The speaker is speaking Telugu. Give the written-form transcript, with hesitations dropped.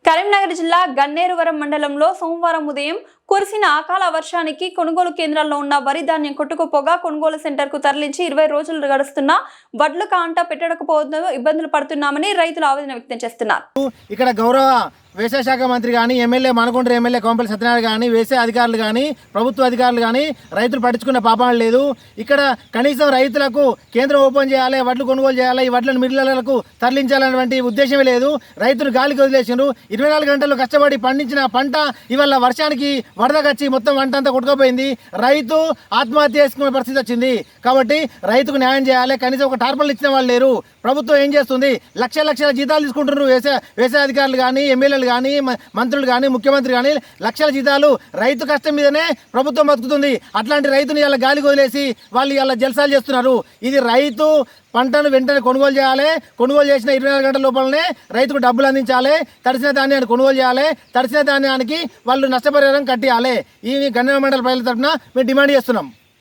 కరీంనగర్ జిల్లా గన్నేరువరం మండలంలో సోమవారం ఉదయం కురిసిన అకాల వర్షానికి కొనుగోలు కేంద్రాల్లో ఉన్న వరి ధాన్యం కొట్టుకుపోగా కొనుగోలు సెంటర్కు తరలించి 20 రోజులు గడుస్తున్నా వడ్లు కాంట పెట్టకపోవడంతో ఇబ్బందులు పడుతున్నామని రైతులు ఆవేదన వ్యక్తం చేస్తున్నారు. ఇక్కడ గౌరవ వ్యవసాయ శాఖ మంత్రి కానీ ఎమ్మెల్యే మనకొండ ఎమ్మెల్యే కోంపల్లి సత్యనారాయణ కానీ వ్యవసాయ అధికారులు కానీ ప్రభుత్వ అధికారులు కానీ రైతులు పట్టించుకున్న పాపాలు లేదు. ఇక్కడ కనీసం రైతులకు కేంద్రం ఓపెన్ చేయాలి, వడ్లు కొనుగోలు చేయాలి, ఈ వడ్లను మిల్లులకు తరలించాలన్నటువంటి ఉద్దేశమే లేదు. రైతులు గాలికి వదిలేసిండ్రు. 24 గంటలు కష్టపడి పండించిన పంట ఇవాళ వర్షానికి వరదకొచ్చి మొత్తం వంట అంతా కొట్టుకుపోయింది. రైతు ఆత్మహత్య చేసుకునే పరిస్థితి వచ్చింది. కాబట్టి రైతుకు న్యాయం చేయాలి. కనీసం ఒక టార్పల్ ఇచ్చిన వాళ్ళు లేరు. ప్రభుత్వం ఏం చేస్తుంది? లక్షల జీతాలు తీసుకుంటున్నారు. వ్యవసాయ అధికారులు కానీ ఎమ్మెల్యేలు కానీ మంత్రులు కానీ ముఖ్యమంత్రి కానీ లక్షల జీతాలు. రైతు కష్టం మీదనే ప్రభుత్వం బతుకుతుంది. అట్లాంటి రైతుని ఇలా గాలికి వదిలేసి వాళ్ళు ఇలా జల్సాలు చేస్తున్నారు. ఇది రైతు పంటను వెంటనే కొనుగోలు చేయాలి. కొనుగోలు చేసిన 24 గంటల లోపలనే రైతుకు డబ్బులు అందించాలి. తడిసిన ధాన్యాన్ని కొనుగోలు చేయాలి. తడిసిన ధాన్యానికి వాళ్ళు నష్టపరిహారం కట్టియాలి. ఈ గన్నేరు మండల ప్రజల తరఫున మేము డిమాండ్ చేస్తున్నాం.